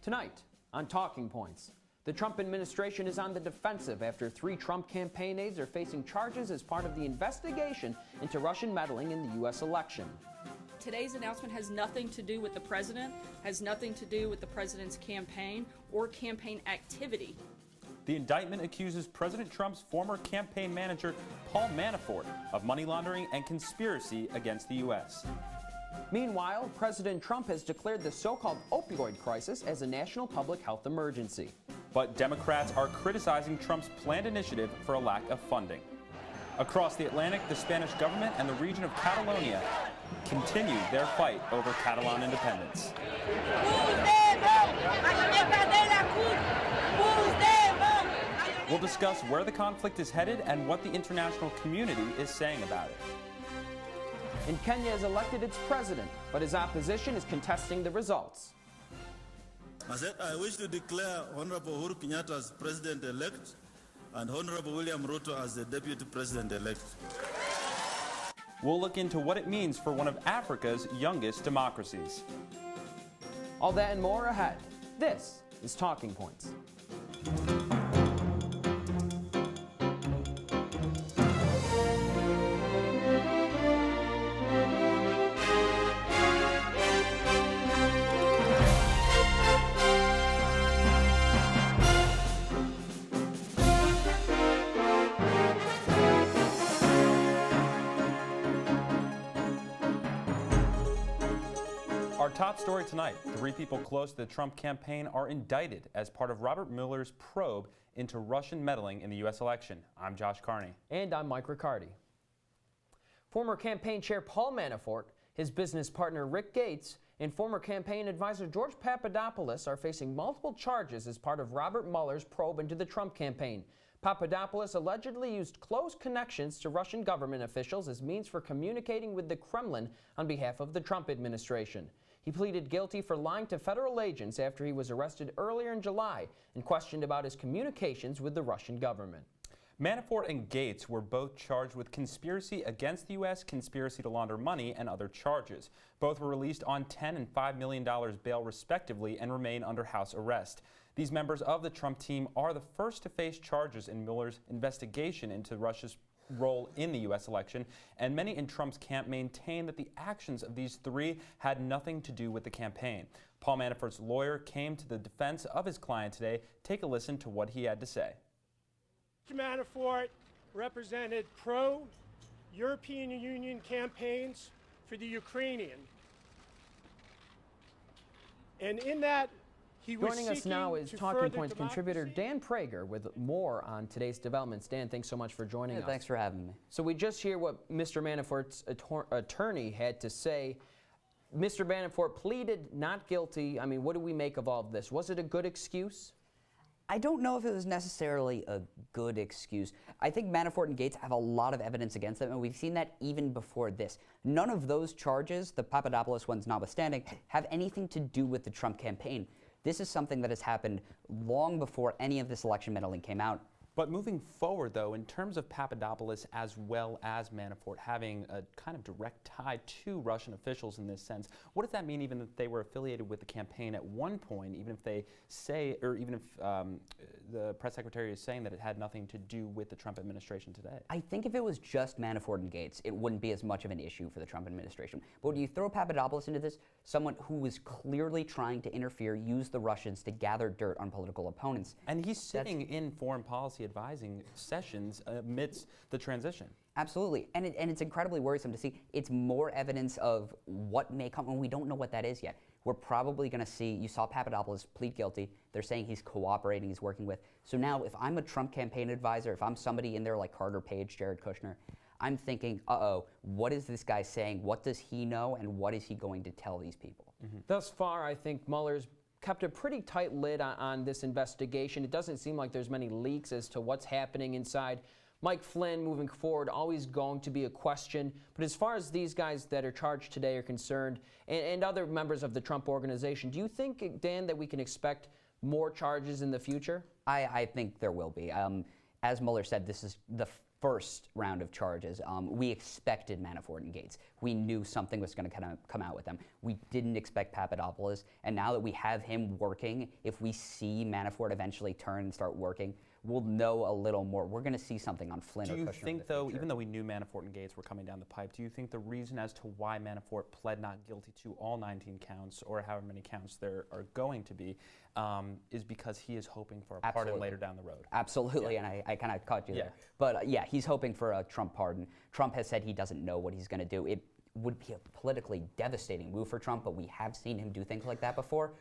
Tonight, on Talking Points, the Trump administration is on the defensive after 3 Trump campaign aides are facing charges as part of the investigation into Russian meddling in the U.S. election. Today's announcement has nothing to do with the president, has nothing to do with the president's campaign or campaign activity. The indictment accuses President Trump's former campaign manager, Paul Manafort, of money laundering and conspiracy against the U.S. Meanwhile, President Trump has declared the so-called opioid crisis as a national public health emergency. But Democrats are criticizing Trump's planned initiative for a lack of funding. Across the Atlantic, the Spanish government and the region of Catalonia continue their fight over Catalan independence. We'll discuss where the conflict is headed and what the international community is saying about it. And Kenya has elected its president, but his opposition is contesting the results. I wish to declare Honorable Uhuru Kenyatta as President-elect and Honorable William Ruto as the Deputy President-elect. We'll look into what it means for one of Africa's youngest democracies. All that and more ahead. This is Talking Points. Our top story tonight, 3 people close to the Trump campaign are indicted as part of Robert Mueller's probe into Russian meddling in the U.S. election. I'm Josh Carney. And I'm Mike Riccardi. Former campaign chair Paul Manafort, his business partner Rick Gates, and former campaign advisor George Papadopoulos are facing multiple charges as part of Robert Mueller's probe into the Trump campaign. Papadopoulos allegedly used close connections to Russian government officials as means for communicating with the Kremlin on behalf of the Trump administration. He pleaded guilty for lying to federal agents after he was arrested earlier in July and questioned about his communications with the Russian government. Manafort and Gates were both charged with conspiracy against the U.S., conspiracy to launder money, and other charges. Both were released on $10 and $5 million bail respectively and remain under house arrest. These members of the Trump team are the first to face charges in Mueller's investigation into Russia's role in the U.S. election, and many in Trump's camp maintain that the actions of these 3 had nothing to do with the campaign. Paul Manafort's lawyer came to the defense of his client today. Take a listen to what he had to say. Mr. Manafort represented pro-European Union campaigns for the Ukrainian. And in that, he was Joining us now is Talking Points contributor Dan Prager with more on today's developments. Dan, thanks so much for joining us. Thanks for having me. So we just hear what Mr. Manafort's attorney had to say. Mr. Manafort pleaded not guilty. I mean, what do we make of all of this? Was it a good excuse? I don't know if it was necessarily a good excuse. I think Manafort and Gates have a lot of evidence against them, and we've seen that even before this. None of those charges, the Papadopoulos ones notwithstanding, have anything to do with the Trump campaign. This is something that has happened long before any of this election meddling came out. But moving forward, though, in terms of Papadopoulos as well as Manafort having a kind of direct tie to Russian officials in this sense, what does that mean even if they were affiliated with the campaign at one point, even if they say, or even if the press secretary is saying that it had nothing to do with the Trump administration today? I think if it was just Manafort and Gates, it wouldn't be as much of an issue for the Trump administration. But when you throw Papadopoulos into this, someone who was clearly trying to interfere, use the Russians to gather dirt on political opponents. And he's sitting in foreign policy advising sessions amidst the transition. Absolutely, and it's incredibly worrisome to see. It's more evidence of what may come, and we don't know what that is yet. We're probably going to see, you saw Papadopoulos plead guilty. They're saying he's cooperating, he's working with. So now if I'm a Trump campaign advisor, if I'm somebody in there like Carter Page, Jared Kushner, I'm thinking, uh-oh, what is this guy saying? What does he know, and what is he going to tell these people? Mm-hmm. Thus far, I think Mueller's kept a pretty tight lid on this investigation. It doesn't seem like there's many leaks as to what's happening inside. Mike Flynn, moving forward, always going to be a question. But as far as these guys that are charged today are concerned, and other members of the Trump organization, do you think, Dan, that we can expect more charges in the future? I think there will be. As Mueller said, this is the first round of charges. We expected Manafort and Gates. We knew something was going to kind of come out with them. We didn't expect Papadopoulos, and now that we have him working, if we see Manafort eventually turn and start working, we'll know a little more. We're going to see something on Flynn or Kushner. Do you think, though, even though we knew Manafort and Gates were coming down the pipe, do you think the reason as to why Manafort pled not guilty to all 19 counts, or however many counts there are going to be, is because he is hoping for a pardon later down the road? Absolutely, and I kind of caught you there. But yeah, he's hoping for a Trump pardon. Trump has said he doesn't know what he's going to do. It would be a politically devastating move for Trump, but we have seen him do things like that before.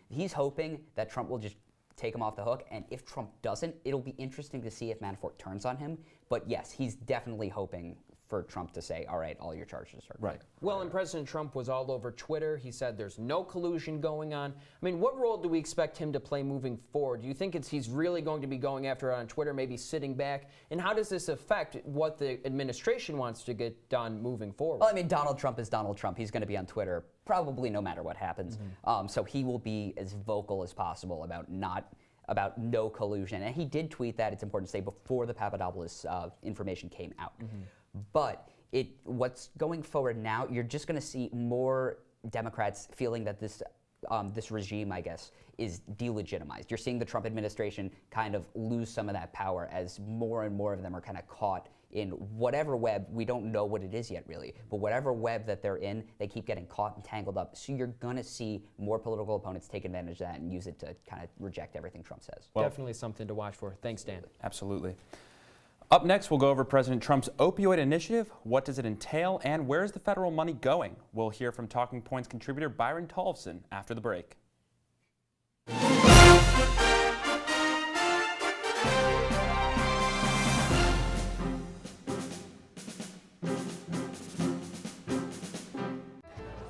He's hoping that Trump will just take him off the hook, and if Trump doesn't, it'll be interesting to see if Manafort turns on him. But yes, he's definitely hoping for Trump to say, all right, all your charges are right. Well, and President Trump was all over Twitter. He said there's no collusion going on. I mean, what role do we expect him to play moving forward? Do you think he's really going to be going after it on Twitter, maybe sitting back? And how does this affect what the administration wants to get done moving forward? Well, I mean, Donald Trump is Donald Trump. He's going to be on Twitter probably no matter what happens. So he will be as vocal as possible about no collusion. And he did tweet that, it's important to say, before the Papadopoulos information came out. But what's going forward now, you're just going to see more Democrats feeling that this regime, I guess, is delegitimized. You're seeing the Trump administration kind of lose some of that power as more and more of them are kind of caught in whatever web, we don't know what it is yet really, but whatever web that they're in, they keep getting caught and tangled up. So you're going to see more political opponents take advantage of that and use it to kind of reject everything Trump says. Well, definitely something to watch for. Thanks, Dan. Absolutely. Up next, we'll go over President Trump's opioid initiative. What does it entail, and where's the federal money going? We'll hear from Talking Points contributor Byron Tollefson after the break.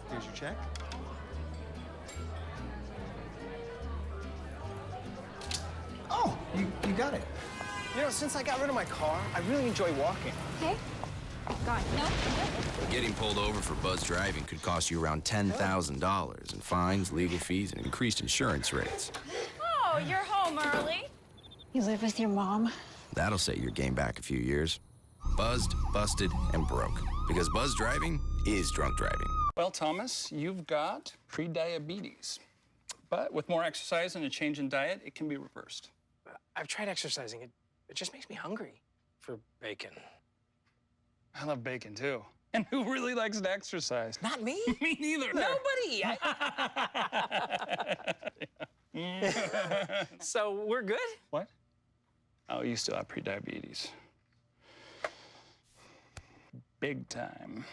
Here's your check. Oh, you got it. You know, since I got rid of my car, I really enjoy walking. Okay. God, no. Getting pulled over for buzz driving could cost you around $10,000 in fines, legal fees, and increased insurance rates. Oh, you're home early. You live with your mom? That'll set your game back a few years. Buzzed, busted, and broke. Because buzz driving is drunk driving. Well, Thomas, you've got pre-diabetes. But with more exercise and a change in diet, it can be reversed. I've tried exercising. It just makes me hungry for bacon. I love bacon, too. And who really likes to exercise? Not me. Me neither. Nobody. So we're good? What? Oh, you still have pre-diabetes. Big time.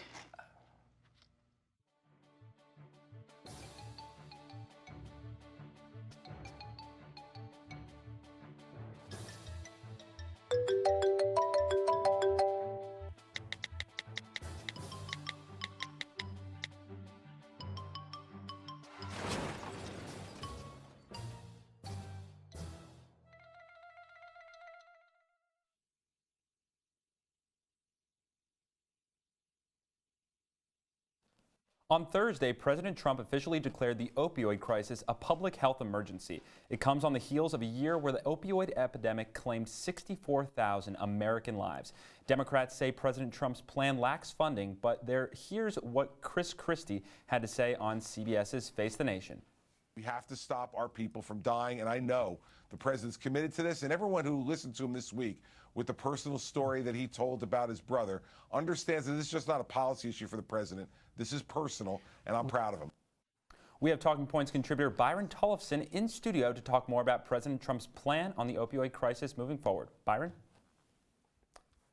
On Thursday, President Trump officially declared the opioid crisis a public health emergency. It comes on the heels of a year where the opioid epidemic claimed 64,000 American lives. Democrats say President Trump's plan lacks funding, but here's what Chris Christie had to say on CBS's Face the Nation. We have to stop our people from dying, and I know the president's committed to this, and everyone who listened to him this week with the personal story that he told about his brother understands that this is just not a policy issue for the president. This is personal, and I'm proud of him. We have Talking Points contributor Byron Tollefson in studio to talk more about President Trump's plan on the opioid crisis moving forward. Byron?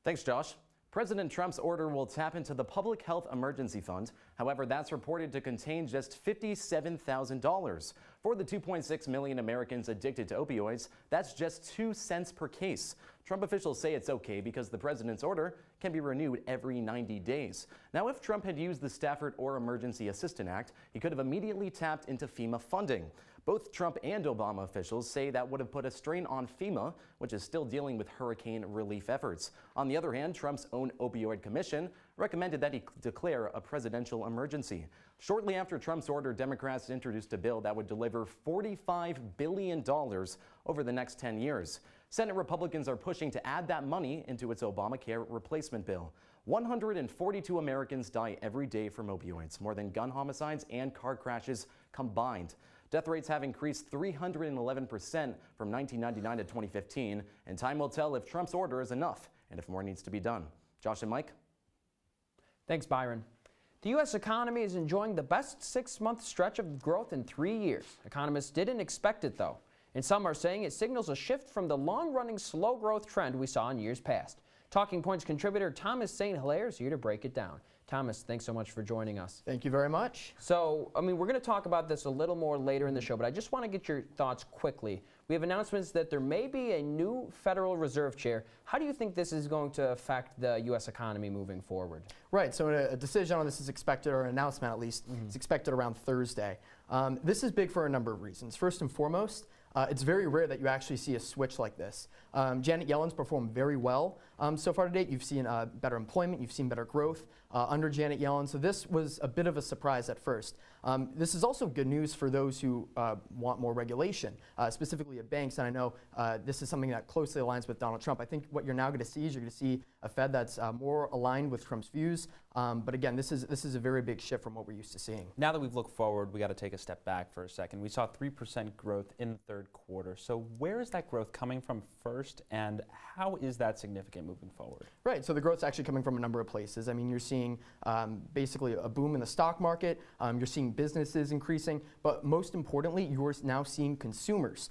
Thanks, Josh. President Trump's order will tap into the Public Health Emergency Fund. However, that's reported to contain just $57,000. For the 2.6 million Americans addicted to opioids, that's just 2 cents per case. Trump officials say it's okay because the president's order can be renewed every 90 days. Now, if Trump had used the Stafford or Emergency Assistance Act, he could have immediately tapped into FEMA funding. Both Trump and Obama officials say that would have put a strain on FEMA, which is still dealing with hurricane relief efforts. On the other hand, Trump's own opioid commission recommended that he declare a presidential emergency. Shortly after Trump's order, Democrats introduced a bill that would deliver $45 billion over the next 10 years. Senate Republicans are pushing to add that money into its Obamacare replacement bill. 142 Americans die every day from opioids, more than gun homicides and car crashes combined. Death rates have increased 311% from 1999 to 2015, and time will tell if Trump's order is enough and if more needs to be done. Josh and Mike? Thanks, Byron. The U.S. economy is enjoying the best 6-month stretch of growth in 3 years. Economists didn't expect it, though, and some are saying it signals a shift from the long-running slow growth trend we saw in years past. Talking Points contributor Thomas St. Hilaire is here to break it down. Thomas, thanks so much for joining us. Thank you very much. So, we're going to talk about this a little more later in the show, but I just want to get your thoughts quickly. We have announcements that there may be a new Federal Reserve Chair. How do you think this is going to affect the U.S. economy moving forward? Right, so a decision on this is expected, or an announcement at least, is expected around Thursday. This is big for a number of reasons. First and foremost, it's very rare that you actually see a switch like this. Janet Yellen's performed very well so far to date. You've seen better employment, you've seen better growth under Janet Yellen, so this was a bit of a surprise at first. This is also good news for those who want more regulation, specifically at banks, and I know this is something that closely aligns with Donald Trump. I think what you're now going to see is you're going to see a Fed that's more aligned with Trump's views, but again, this is a very big shift from what we're used to seeing. Now that we've looked forward, we got to take a step back for a second. We saw 3% growth in the third quarter. So where is that growth coming from first, and how is that significant moving forward? Right, so the growth's actually coming from a number of places. I mean, you're seeing basically a boom in the stock market, you're seeing businesses increasing, but most importantly, you're now seeing consumers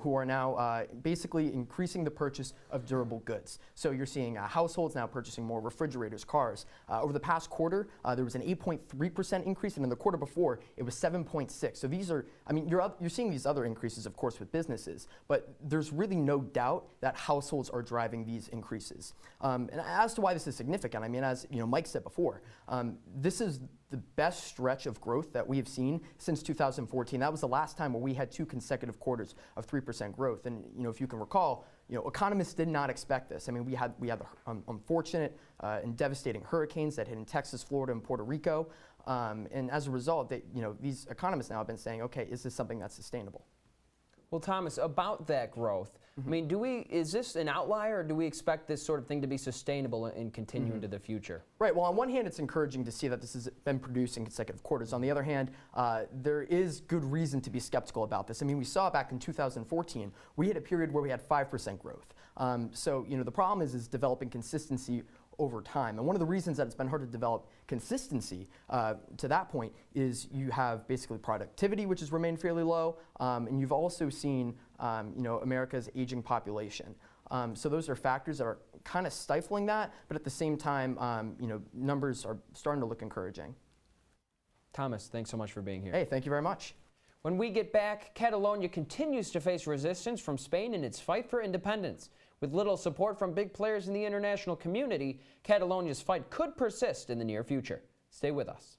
who are now basically increasing the purchase of durable goods. So you're seeing households now purchasing more refrigerators, cars. Over the past quarter, there was an 8.3% increase, and in the quarter before, it was 7.6%. So these are, I mean, you're seeing these other increases, of course, with businesses, but there's really no doubt that households are driving these increases. And as to why this is significant, I mean, as Mike said before, this is the best stretch of growth that we have seen since 2014. That was the last time where we had 2 consecutive quarters of 3% growth. And if you can recall, economists did not expect this. I mean, we had the unfortunate and devastating hurricanes that hit in Texas, Florida, and Puerto Rico. And as a result, these economists now have been saying, okay, is this something that's sustainable? Well, Thomas, about that growth, I mean, is this an outlier, or do we expect this sort of thing to be sustainable and continue into the future? Right. Well, on one hand, it's encouraging to see that this has been produced in consecutive quarters. On the other hand, there is good reason to be skeptical about this. I mean, we saw back in 2014, we had a period where we had 5% growth. So, the problem is developing consistency over time. And one of the reasons that it's been hard to develop consistency to that point is you have basically productivity, which has remained fairly low, and you've also seen America's aging population. So those are factors that are kind of stifling that, but at the same time, numbers are starting to look encouraging. Thomas, thanks so much for being here. Hey, thank you very much. When we get back, Catalonia continues to face resistance from Spain in its fight for independence. With little support from big players in the international community, Catalonia's fight could persist in the near future. Stay with us.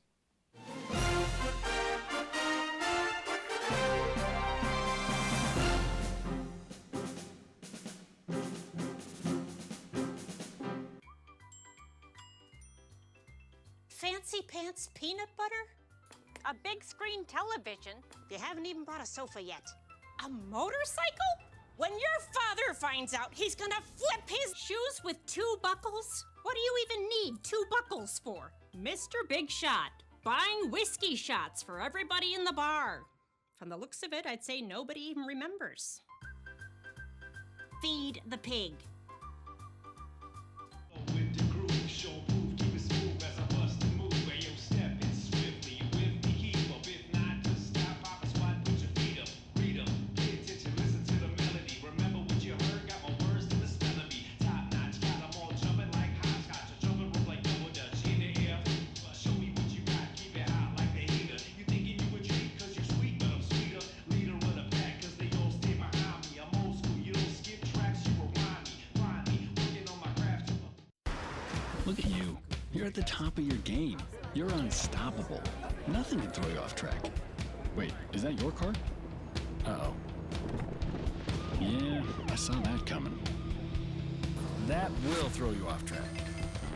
Fancy pants peanut butter? A big screen television? You haven't even bought a sofa yet. A motorcycle? When your father finds out, he's gonna flip his shoes with 2 buckles? What do you even need 2 buckles for? Mr. Big Shot, buying whiskey shots for everybody in the bar. From the looks of it, I'd say nobody even remembers. Feed the pig. Look at you. You're at the top of your game. You're unstoppable. Nothing can throw you off track. Wait, is that your car? Uh-oh. Yeah, I saw that coming. That will throw you off track.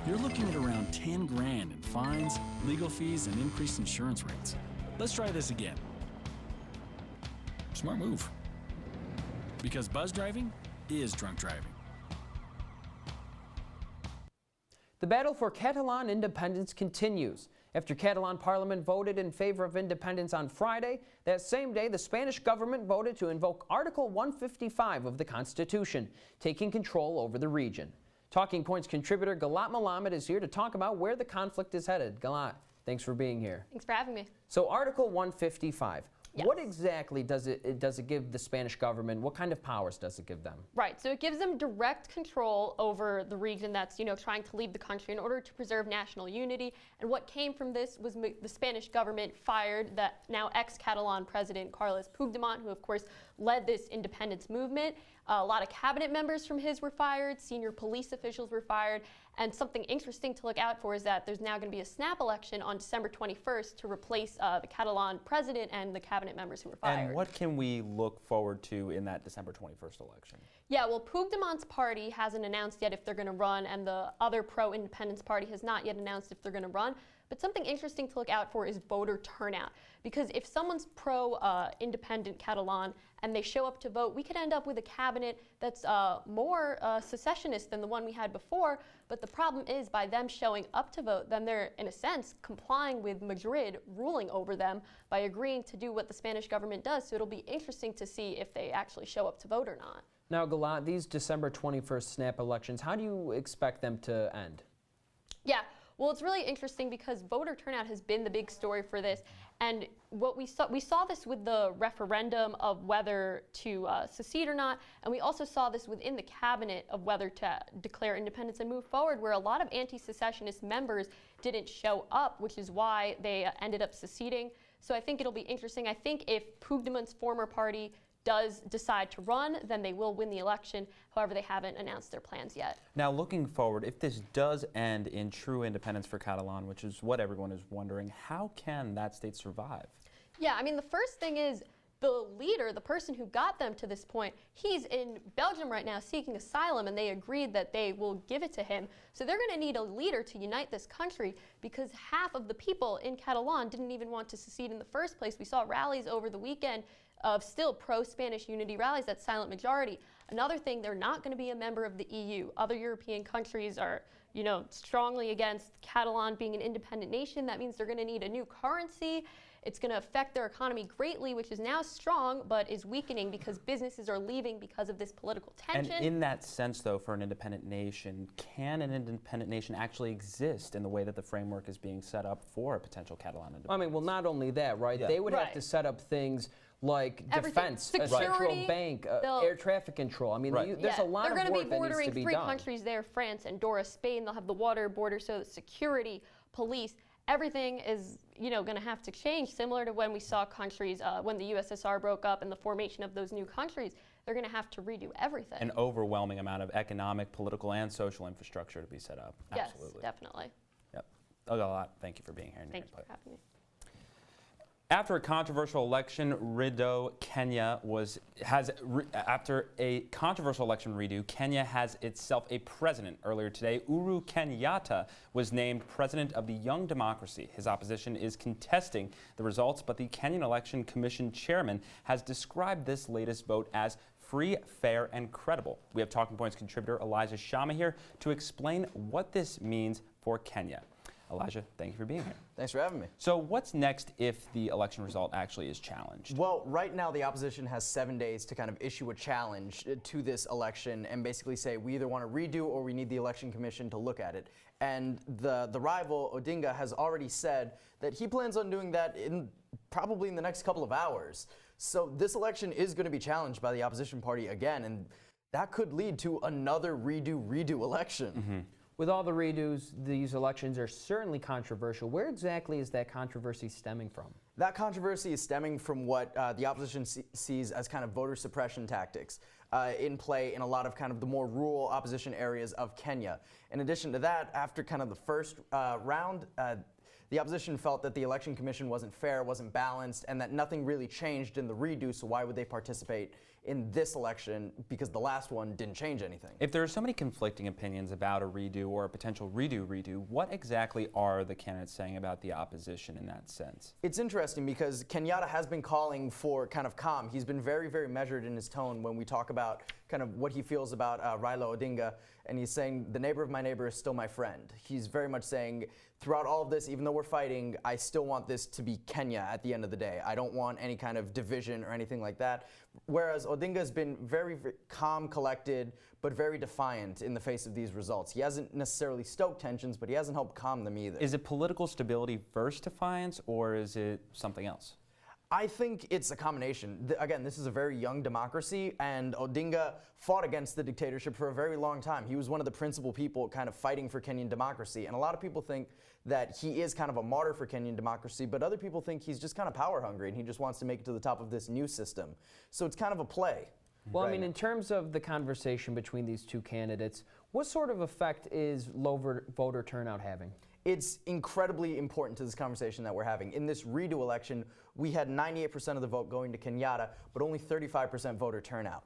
you're looking at around 10 grand in fines, legal fees, and increased insurance rates. Let's try this again. Smart move. Because buzz driving is drunk driving. The battle for Catalan independence continues. After Catalan Parliament voted in favor of independence on Friday, that same day the Spanish government voted to invoke Article 155 of the Constitution, taking control over the region. Talking Points contributor Galat Malamed is here to talk about where the conflict is headed. Galat, thanks for being here. Thanks for having me. So Article 155. Yes. What exactly does it give the Spanish government? What kind of powers does it give them? Right, so it gives them direct control over the region that's, trying to lead the country in order to preserve national unity. And what came from this was the Spanish government fired the now ex-Catalan president Carles Puigdemont, who of course led this independence movement. A lot of cabinet members from his were fired, senior police officials were fired, and something interesting to look out for is that there's now going to be a snap election on December 21st to replace the Catalan president and the cabinet members who were fired. And what can we look forward to in that December 21st election? Yeah, well, Puigdemont's party hasn't announced yet if they're going to run, and the other pro-independence party has not yet announced if they're going to run. But something interesting to look out for is voter turnout. Because if someone's pro-independent Catalan and they show up to vote, we could end up with a cabinet that's more secessionist than the one we had before. But the problem is, by them showing up to vote, then they're, in a sense, complying with Madrid ruling over them by agreeing to do what the Spanish government does. So it'll be interesting to see if they actually show up to vote or not. Now, Galat, these December 21st snap elections, how do you expect them to end? Yeah. Well, it's really interesting because voter turnout has been the big story for this. And what we saw this with the referendum of whether to secede or not, and we also saw this within the cabinet of whether to declare independence and move forward, where a lot of anti-secessionist members didn't show up, which is why they ended up seceding. So I think it'll be interesting. I think if Puigdemont's former party does decide to run, then they will win the election. However, they haven't announced their plans yet. Now, looking forward, if this does end in true independence for Catalan, which is what everyone is wondering, how can that state survive? Yeah, I mean, the first thing is the leader, the person who got them to this point, he's in Belgium right now seeking asylum, and they agreed that they will give it to him. So they're going to need a leader to unite this country, because half of the people in Catalan didn't even want to secede in the first place. We saw rallies over the weekend of still pro-Spanish unity rallies, that silent majority. Another thing, they're not going to be a member of the EU. Other European countries are, strongly against Catalan being an independent nation. That means they're going to need a new currency. It's going to affect their economy greatly, which is now strong, but is weakening because businesses are leaving because of this political tension. And in that sense, though, for an independent nation, can an independent nation actually exist in the way that the framework is being set up for a potential Catalan independence? I mean, well, not only that, right? Yeah. They would have to set up things like defense, a central bank, air traffic control. I mean, there's a lot of work that needs to be done. They're going to be bordering three countries there, France, Andorra, Spain. They'll have the water border, so security, police, everything is, going to have to change, similar to when we saw countries, when the USSR broke up and the formation of those new countries. They're going to have to redo everything. An overwhelming amount of economic, political, and social infrastructure to be set up. Yes, Absolutely. definitely. Yep. Thank you for being here. Thank you for having me. After a controversial election redo, Kenya has itself a president. Earlier today, Uhuru Kenyatta was named president of the Young Democracy. His opposition is contesting the results, but the Kenyan Election Commission chairman has described this latest vote as free, fair, and credible. We have Talking Points contributor Elijah Shama here to explain what this means for Kenya. Elijah, thank you for being here. Thanks for having me. So what's next if the election result actually is challenged? Well, right now the opposition has 7 days to kind of issue a challenge to this election and basically say we either want to redo or we need the election commission to look at it. And the rival, Odinga, has already said that he plans on doing that probably in the next couple of hours. So this election is going to be challenged by the opposition party again, and that could lead to another redo election. Mm-hmm. With all the redos, these elections are certainly controversial. Where exactly is that controversy stemming from? That controversy is stemming from what the opposition sees as kind of voter suppression tactics in play in a lot of kind of the more rural opposition areas of Kenya. In addition to that, after kind of the first round, The opposition felt that the election commission wasn't fair, wasn't balanced, and that nothing really changed in the redo, so why would they participate in this election, because the last one didn't change anything. If there are so many conflicting opinions about a redo or a potential redo, what exactly are the candidates saying about the opposition in that sense? It's interesting because Kenyatta has been calling for kind of calm. He's been very, very measured in his tone when we talk about kind of what he feels about Raila Odinga, and he's saying, the neighbor of my neighbor is still my friend. He's very much saying, throughout all of this, even though we're fighting, I still want this to be Kenya at the end of the day. I don't want any kind of division or anything like that. Whereas Odinga's been very, very calm, collected, but very defiant in the face of these results. He hasn't necessarily stoked tensions, but he hasn't helped calm them either. Is it political stability versus defiance, or is it something else? I think it's a combination. Again, this is a very young democracy, and Odinga fought against the dictatorship for a very long time. He was one of the principal people kind of fighting for Kenyan democracy, and a lot of people think that he is kind of a martyr for Kenyan democracy, but other people think he's just kind of power hungry and he just wants to make it to the top of this new system. So it's kind of a play. Well, I mean, in terms of the conversation between these two candidates, what sort of effect is low voter turnout having? It's incredibly important to this conversation that we're having. In this redo election, we had 98% of the vote going to Kenyatta, but only 35% voter turnout.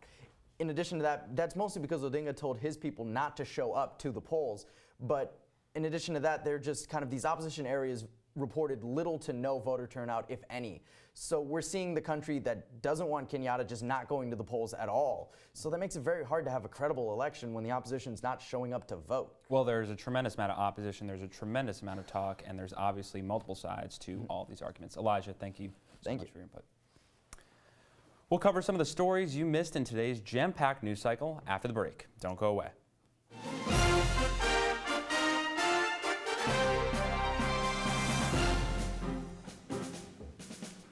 In addition to that, that's mostly because Odinga told his people not to show up to the polls, but in addition to that, they're just kind of these opposition areas reported little to no voter turnout, if any. So we're seeing the country that doesn't want Kenyatta just not going to the polls at all. So that makes it very hard to have a credible election when the opposition's not showing up to vote. Well, there's a tremendous amount of opposition, there's a tremendous amount of talk, and there's obviously multiple sides to all these arguments. Elijah, thank you so much for your input. We'll cover some of the stories you missed in today's jam-packed news cycle after the break. Don't go away.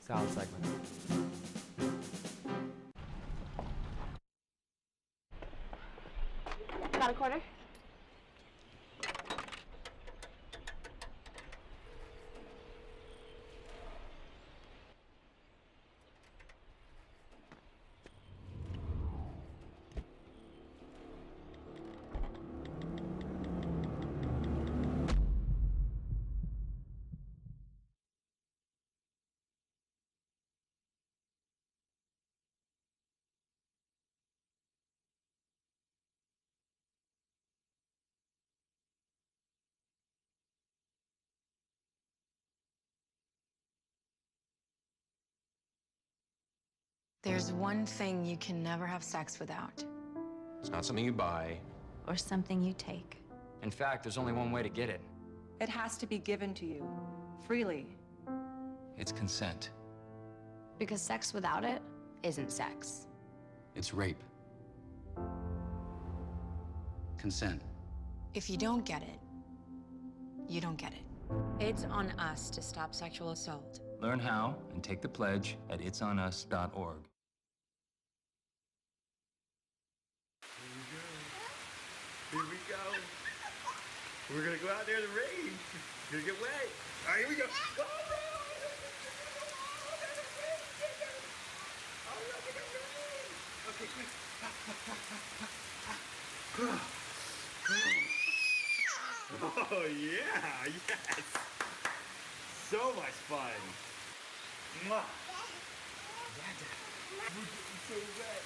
Solid segment. Got a quarter? There's one thing you can never have sex without. It's not something you buy. Or something you take. In fact, there's only one way to get it. It has to be given to you, freely. It's consent. Because sex without it isn't sex. It's rape. Consent. If you don't get it, you don't get it. It's on us to stop sexual assault. Learn how and take the pledge at itsonus.org. Here we go. We're gonna go out there in the rain. We're gonna get wet. All right, here we go. Go, okay, quick. Oh yeah, yes. So much fun. Mwah. So wet.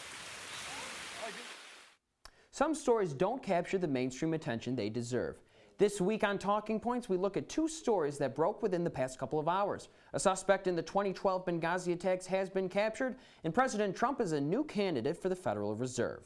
Some stories don't capture the mainstream attention they deserve. This week on Talking Points, we look at two stories that broke within the past couple of hours. A suspect in the 2012 Benghazi attacks has been captured, and President Trump is a new candidate for the Federal Reserve.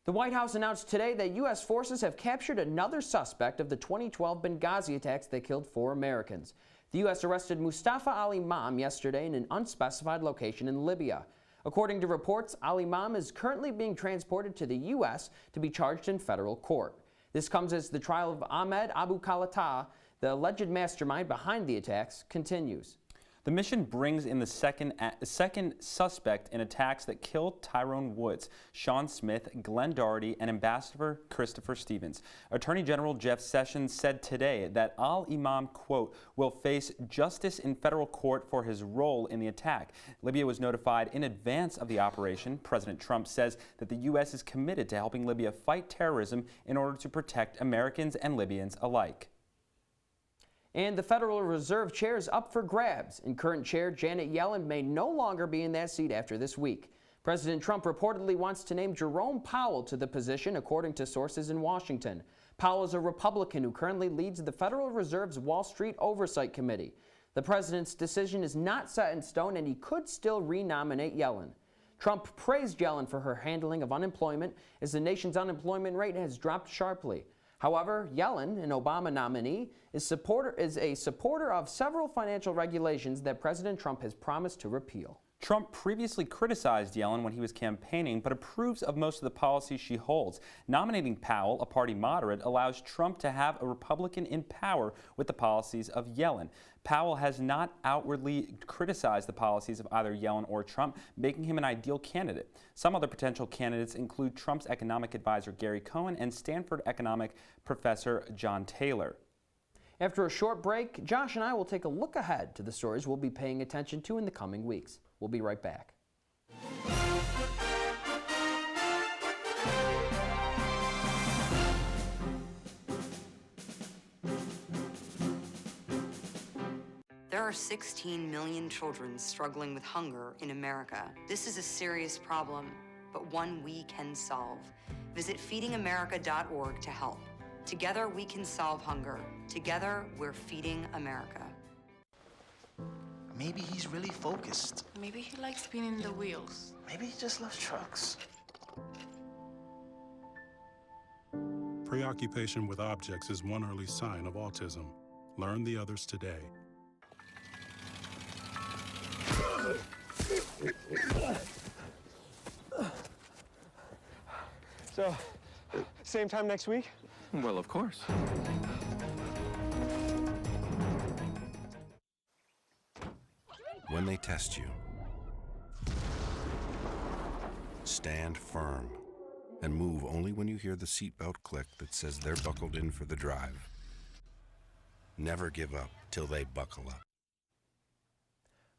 The White House announced today that U.S. forces have captured another suspect of the 2012 Benghazi attacks that killed 4 Americans. The U.S. arrested Mustafa al-Imam yesterday in an unspecified location in Libya. According to reports, al-Imam is currently being transported to the U.S. to be charged in federal court. This comes as the trial of Ahmed Abu Khalata, the alleged mastermind behind the attacks, continues. The mission brings in the second suspect in attacks that killed Tyrone Woods, Sean Smith, Glenn Doherty, and Ambassador Christopher Stevens. Attorney General Jeff Sessions said today that al-Imam, quote, will face justice in federal court for his role in the attack. Libya was notified in advance of the operation. President Trump says that the U.S. is committed to helping Libya fight terrorism in order to protect Americans and Libyans alike. And the Federal Reserve chair is up for grabs, and current chair Janet Yellen may no longer be in that seat after this week. President Trump reportedly wants to name Jerome Powell to the position, according to sources in Washington. Powell is a Republican who currently leads the Federal Reserve's Wall Street Oversight Committee. The president's decision is not set in stone, and he could still renominate Yellen. Trump praised Yellen for her handling of unemployment, as the nation's unemployment rate has dropped sharply. However, Yellen, an Obama nominee, is a supporter of several financial regulations that President Trump has promised to repeal. Trump previously criticized Yellen when he was campaigning, but approves of most of the policies she holds. Nominating Powell, a party moderate, allows Trump to have a Republican in power with the policies of Yellen. Powell has not outwardly criticized the policies of either Yellen or Trump, making him an ideal candidate. Some other potential candidates include Trump's economic advisor Gary Cohn and Stanford economic professor John Taylor. After a short break, Josh and I will take a look ahead to the stories we'll be paying attention to in the coming weeks. We'll be right back. There are 16 million children struggling with hunger in America. This is a serious problem, but one we can solve. Visit feedingamerica.org to help. Together we can solve hunger. Together we're feeding America. Maybe he's really focused. Maybe he likes spinning the wheels. Maybe he just loves trucks. Preoccupation with objects is one early sign of autism. Learn the others today. So, same time next week? Well, of course. When they test you, stand firm and move only when you hear the seatbelt click that says they're buckled in for the drive. Never give up till they buckle up.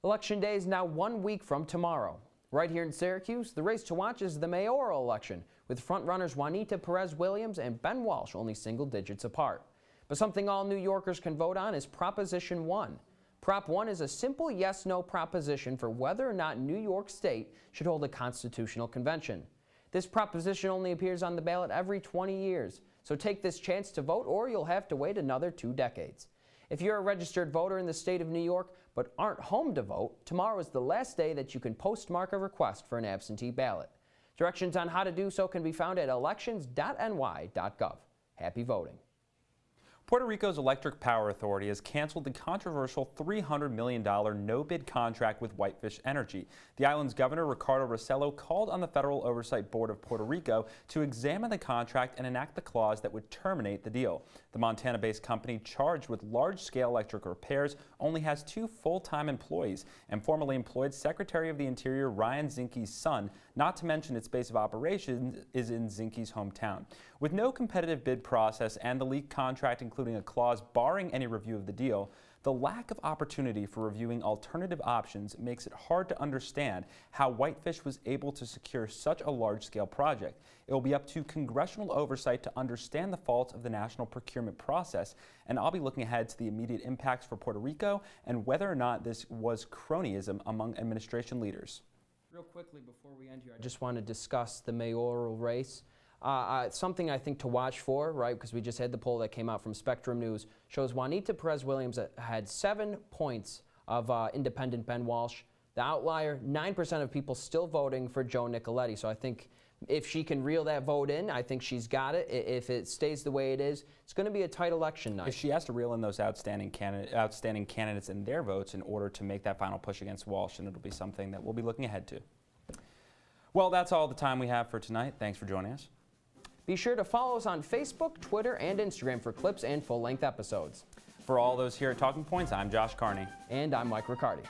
Election Day is now 1 week from tomorrow. Right here in Syracuse, the race to watch is the mayoral election, with frontrunners Juanita Perez-Williams and Ben Walsh only single digits apart. But something all New Yorkers can vote on is Proposition 1. Prop 1 is a simple yes-no proposition for whether or not New York State should hold a constitutional convention. This proposition only appears on the ballot every 20 years, so take this chance to vote or you'll have to wait another 2 decades. If you're a registered voter in the state of New York but aren't home to vote, tomorrow is the last day that you can postmark a request for an absentee ballot. Directions on how to do so can be found at elections.ny.gov. Happy voting. Puerto Rico's Electric Power Authority has canceled the controversial $300 million no-bid contract with Whitefish Energy. The island's governor, Ricardo Rossello, called on the Federal Oversight Board of Puerto Rico to examine the contract and enact the clause that would terminate the deal. The Montana-based company, charged with large-scale electric repairs, only has 2 full-time employees and formerly employed Secretary of the Interior Ryan Zinke's son, not to mention its base of operations is in Zinke's hometown. With no competitive bid process and the leaked contract including a clause barring any review of the deal, the lack of opportunity for reviewing alternative options makes it hard to understand how Whitefish was able to secure such a large-scale project. It will be up to congressional oversight to understand the faults of the national procurement process, and I'll be looking ahead to the immediate impacts for Puerto Rico and whether or not this was cronyism among administration leaders. Real quickly before we end here, I just want to discuss the mayoral race. Something I think to watch for, right, because we just had the poll that came out from Spectrum News, shows Juanita Perez-Williams had 7 points of independent Ben Walsh. The outlier, 9% of people still voting for Joe Nicoletti. So I think if she can reel that vote in, I think she's got it. If it stays the way it is, it's going to be a tight election night. If she has to reel in those outstanding candidates and their votes in order to make that final push against Walsh, then it'll be something that we'll be looking ahead to. Well, that's all the time we have for tonight. Thanks for joining us. Be sure to follow us on Facebook, Twitter, and Instagram for clips and full-length episodes. For all those here at Talking Points, I'm Josh Carney. And I'm Mike Riccardi.